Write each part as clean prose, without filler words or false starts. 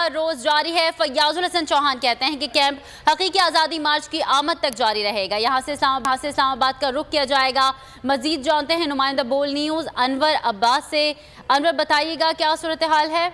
रोज जारी है। फयाजुल हसन चौहान कहते हैं कि कैंप हकीकी आज़ादी मार्च की आमद तक जारी रहेगा। यहाँ से इस्लामाबाद का रुख किया जाएगा। मजीद जानते हैं नुमाइंदा बोल न्यूज़ अनवर अब्बास से। अनवर, बताइएगा क्या सूरत हाल है?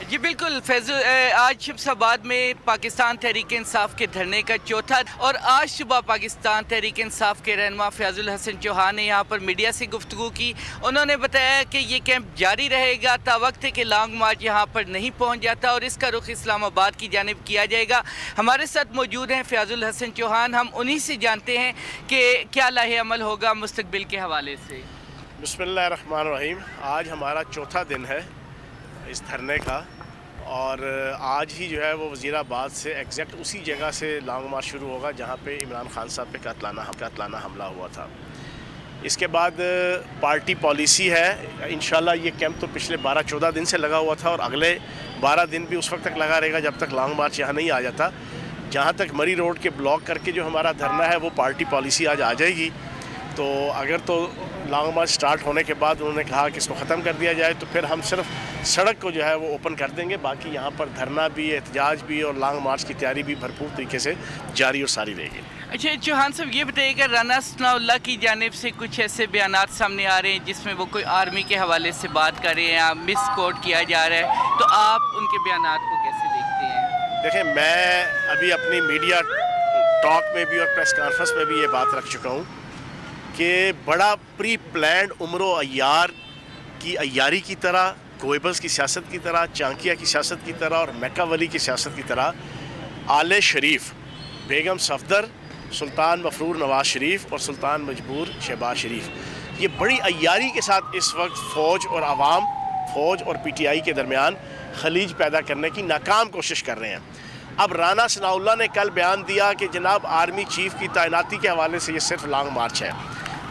जी बिल्कुल फैज़ल, आज शमशाबाद में पाकिस्तान तहरीक इंसाफ के धरने का चौथा और आज सुबह पाकिस्तान तहरीक इंसाफ के रहनुमा फयाजुल हसन चौहान ने यहाँ पर मीडिया से गुफ्तगू की। उन्होंने बताया कि ये कैंप जारी रहेगा ता वक्त है कि लॉन्ग मार्च यहाँ पर नहीं पहुँच जाता और इसका रुख इस्लामाबाद की जानिब किया जाएगा। हमारे साथ मौजूद हैं फयाजुल हसन चौहान। हम उन्हीं से जानते हैं कि क्या लाहे अमल होगा मुस्तकबिल के हवाले से। बिस्मिल्लाहिर्रहमानिर्रहीम। आज हमारा चौथा दिन है इस धरने का और आज ही जो है वो वज़ीराबाद से एग्जैक्ट उसी जगह से लॉन्ग मार्च शुरू होगा जहाँ पे इमरान खान साहब पे कातलाना हमला हुआ था। इसके बाद पार्टी पॉलिसी है, इंशाल्लाह ये कैंप तो पिछले 12-14 दिन से लगा हुआ था और अगले 12 दिन भी उस वक्त तक लगा रहेगा जब तक लॉन्ग मार्च यहाँ नहीं आ जाता। जहाँ तक मरी रोड के ब्लॉक करके जो हमारा धरना है वो पार्टी पॉलिसी आज आ जाएगी। तो अगर तो लॉन्ग मार्च स्टार्ट होने के बाद उन्होंने कहा कि इसको ख़त्म कर दिया जाए तो फिर हम सिर्फ सड़क को जो है वो ओपन कर देंगे। बाकी यहाँ पर धरना भी, एहतजाज भी और लॉन्ग मार्च की तैयारी भी भरपूर तरीके से जारी और सारी रहेगी। अच्छा चौहान साहब, ये बताइएगा राना सनाउल्लाह की जानिब से कुछ ऐसे बयानात सामने आ रहे हैं जिसमें वो कोई आर्मी के हवाले से बात कर रहे हैं या मिस कोट किया जा रहा है, तो आप उनके बयानात को कैसे देखते हैं? देखें, मैं अभी अपनी मीडिया टॉक में भी और प्रेस कॉन्फ्रेंस में भी ये बात रख चुका हूँ कि बड़ा प्री प्लान्ड उम्र अय्यार की अय्यारी की तरह, गोएबल्स की सियासत की तरह, चांकिया की सियासत की तरह और मैकावली की सियासत की तरह आले शरीफ, बेगम सफदर, सुल्तान मफरूर नवाज शरीफ और सुल्तान मजबूर शहबाज शरीफ, ये बड़ी अय्यारी के साथ इस वक्त फ़ौज और आवाम, फ़ौज और PTI के दरमियान खलीज पैदा करने की नाकाम कोशिश कर रहे हैं। अब राना सनाउल्लाह ने कल बयान दिया कि जनाब आर्मी चीफ़ की तैनाती के हवाले से ये सिर्फ लॉन्ग मार्च है।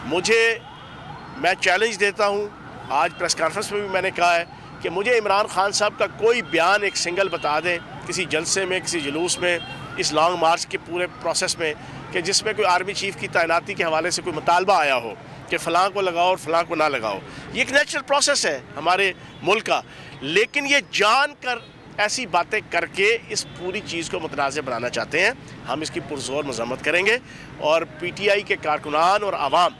मैं चैलेंज देता हूँ, आज प्रेस कॉन्फ्रेंस में भी मैंने कहा है कि मुझे इमरान खान साहब का कोई बयान एक सिंगल बता दें किसी जलसे में, किसी जुलूस में, इस लॉन्ग मार्च के पूरे प्रोसेस में, कि जिसमें कोई आर्मी चीफ़ की तैनाती के हवाले से कोई मुतालबा आया हो कि फ़लाँ को लगाओ और फ़लाँ को ना लगाओ। ये एक नेचुरल प्रोसेस है हमारे मुल्क का, लेकिन ये जान कर ऐसी बातें करके इस पूरी चीज़ को मुतनाज़ बनाना चाहते हैं। हम इसकी पुरज़ोर मज़म्मत करेंगे और PTI के कारकुनान और आवाम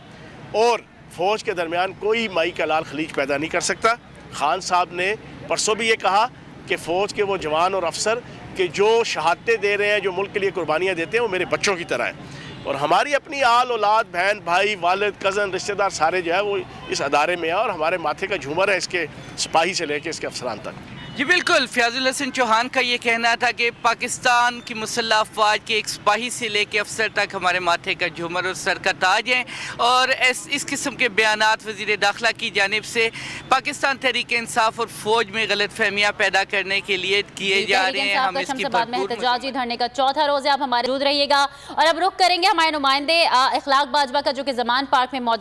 और फ़ौज के दरमियान कोई माई का लाल खलीज पैदा नहीं कर सकता। खान साहब ने परसों भी ये कहा कि फ़ौज के वो जवान और अफसर के जो शहादतें दे रहे हैं, जो मुल्क के लिए कुर्बानियाँ देते हैं, वो मेरे बच्चों की तरह हैं और हमारी अपनी आल औलाद, बहन भाई, वालिद, कज़न, रिश्तेदार सारे जो है वो इस अदारे में हैं और हमारे माथे का झूमर है इसके सिपाही से लेकर इसके अफसरान तक। जी बिल्कुल, फयाजुल हसन चौहान का ये कहना था कि पाकिस्तान की मुसल्लह अफवाज के एक सिपाही से लेके अफसर तक हमारे माथे का झूमर और सर का ताज हैं और इस किस्म के बयानात वज़ीर दाखिला की जानिब से पाकिस्तान तहरीक इंसाफ और फ़ौज में गलत फहमियाँ पैदा करने के लिए किए जा रहे हैं। हम इसकी एहतजाजी धरने का चौथा रोज़ है। आप हमारे मौजूद रहिएगा और अब रुख करेंगे हमारे नुमाइंदे इखलाक बाजवा का, जो कि ज़मान पार्क में मौजूद